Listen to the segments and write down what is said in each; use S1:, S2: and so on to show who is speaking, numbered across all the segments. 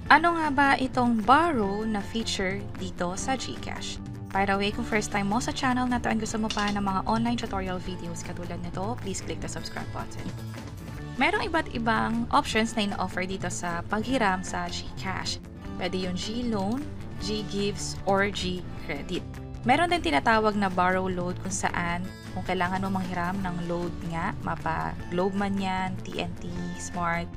S1: Ano nga ba itong borrow na feature dito sa GCash? By the way, kung first time mo sa channel na to and gusto mo pa ng mga online tutorial videos katulad nito, please click the subscribe button. Merong iba't ibang options na ina-offer dito sa paghiram sa GCash. Pwede yung G-Loan, G-Gives, or G-Credit. Meron din tinatawag na borrow load kung saan kung kailangan mo manghiram ng load nga, mapa Globe man yan, TNT, Smart,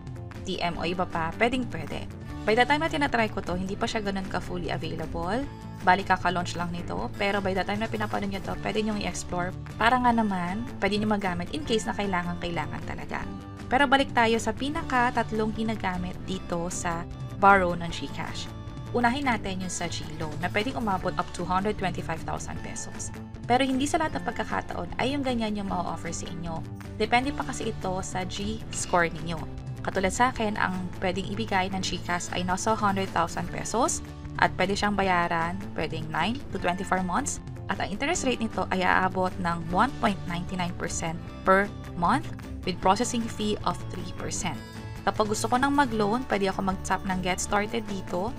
S1: TM o iba pa, pwede. By the time na tinatry ko to, hindi pa siya ganun ka-fully available. Bali kaka-launch lang nito. Pero by the time na pinapanood nyo to, pwede nyo i-explore. Para nga naman, pwede nyo magamit in case na kailangan talaga. Pero balik tayo sa pinaka-tatlong ginagamit dito sa borrow ng GCash. Unahin natin yung sa G-Loan na pwedeng umabot up to 125,000 pesos. Pero hindi sa lahat ng pagkakataon ay yung ganyan yung ma-offer sa inyo. Depende pa kasi ito sa G-score ninyo. Katulad sa akin, ang pwedeng ibigay ng GCash ay nasa 100,000 pesos at pwede siyang bayaran pwedeng 9 to 24 months at ang interest rate nito ay aabot ng 1.99% per month with processing fee of 3%. Kapag gusto ko nang mag-loan, pwede ako mag-tap ng get started dito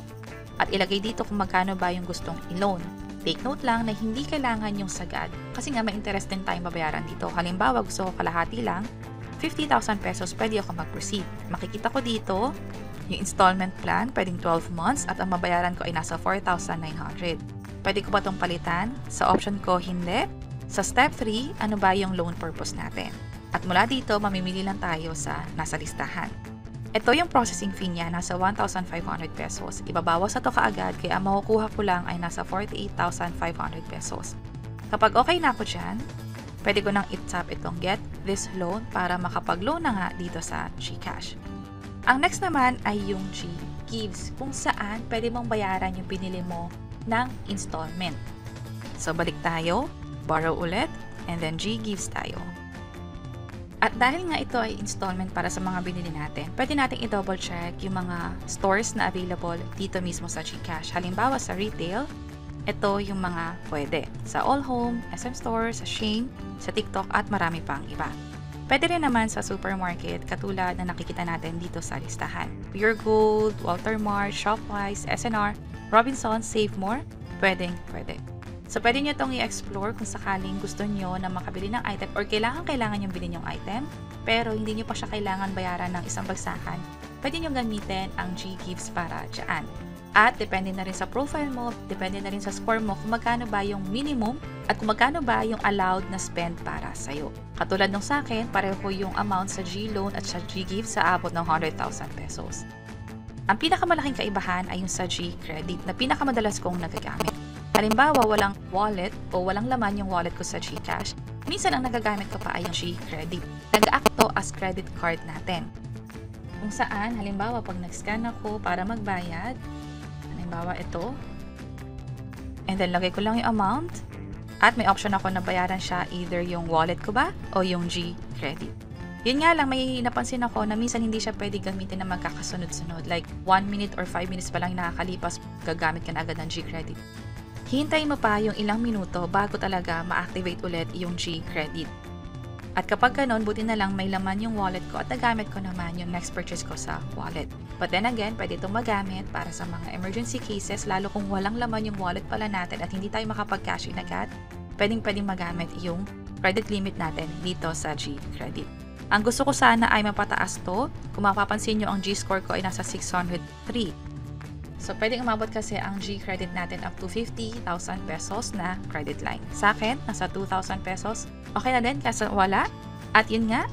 S1: at ilagay dito kung magkano ba yung gustong i-loan. Take note lang na hindi kailangan yung sagad kasi nga may interest din tayong babayaran dito. Halimbawa, gusto ko kalahati lang, 50,000 pesos, pwede ako mag-proceed. Makikita ko dito, yung installment plan, pwedeng 12 months at ang mabayaran ko ay nasa 4,900. Pwede ko ba itong palitan? Sa option ko, hindi. Sa step 3, ano ba yung loan purpose natin? At mula dito, mamimili lang tayo sa nasa listahan. Ito yung processing fee niya, nasa 1,500 pesos. Ibabawas na ito kaagad, kaya ang makukuha ko lang ay nasa 48,500 pesos. Kapag okay na ako dyan, pwede ko nang i-tap itong get this loan para makapag-loan na nga dito sa GCash. Ang next naman ay yung G-Gives kung saan pwede mong bayaran yung binili mo ng installment. So balik tayo, borrow ulit, and then G-Gives tayo. At dahil nga ito ay installment para sa mga binili natin, pwede natin i-double check yung mga stores na available dito mismo sa GCash. Halimbawa sa retail, ito yung mga pwede. Sa All Home, SM Store, sa Shein, sa TikTok at marami pang iba. Pwede rin naman sa supermarket katulad na nakikita natin dito sa listahan. Pure Gold, Walter Mart, Shopwise, SNR, Robinsons, Save More, pwede. So pwede nyo itong i-explore kung sakaling gusto nyo na makabili ng item or kailangan yung bilhin yung item pero hindi nyo pa siya kailangan bayaran ng isang bagsakan. Pwede nyo gamitin ang G-Gives para dyan. At depende na rin sa profile mo, depende na rin sa score mo kung magkano ba yung minimum at kung magkano ba yung allowed na spend para sa'yo. Katulad nung sa akin, pareho yung amount sa G-Loan at sa G-Gives sa abot ng 100,000 pesos. Ang pinakamalaking kaibahan ay yung sa G-Credit na pinakamadalas kong nagagamit. Halimbawa, walang wallet o walang laman yung wallet ko sa GCash, minsan ang nagagamit ko pa ay yung G-Credit. Nag-act to as credit card natin. Kung saan, halimbawa, pag nag-scan ako para magbayad, halimbawa ito, and then lagay ko lang yung amount, at may option ako na bayaran siya either yung wallet ko ba o yung G-Credit. Yun nga lang, may napansin ako na minsan hindi siya pwede gamitin na magkakasunod-sunod. Like 1 minute or 5 minutes pa lang nakakalipas, gagamit ka na agad ng G-Credit. Hintayin mo pa yung ilang minuto bago talaga ma-activate ulit yung G-Credit. At kapag ganun, buti na lang may laman yung wallet ko at nagamit ko naman yung next purchase ko sa wallet. But then again, pwede itong magamit para sa mga emergency cases, lalo kung walang laman yung wallet pala natin at hindi tayo makapag-cash in agad, pwedeng magamit yung credit limit natin dito sa G-Credit. Ang gusto ko sana ay mapataas to. Kung mapapansin nyo, ang G-score ko ay nasa 603. So, pwedeng umabot kasi ang G-Credit natin up to 50,000 pesos na credit line. Sa akin, nasa 2,000 pesos. Okay na din kasi wala. At yun nga,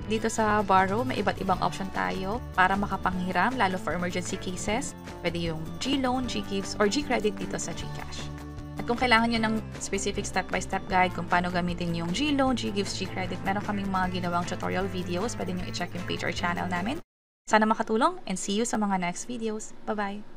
S1: dito sa borrow, may iba't ibang option tayo para makapanghiram, lalo for emergency cases. Pwede yung G-Loan, G-Gives, or G-Credit dito sa GCash. At kung kailangan nyo ng specific step-by-step guide kung paano gamitin yung G-Loan, G-Gives, G-Credit, meron kaming mga ginawang tutorial videos. Pwede nyo i-check yung page or channel namin. Sana makatulong and see you sa mga next videos. Bye-bye!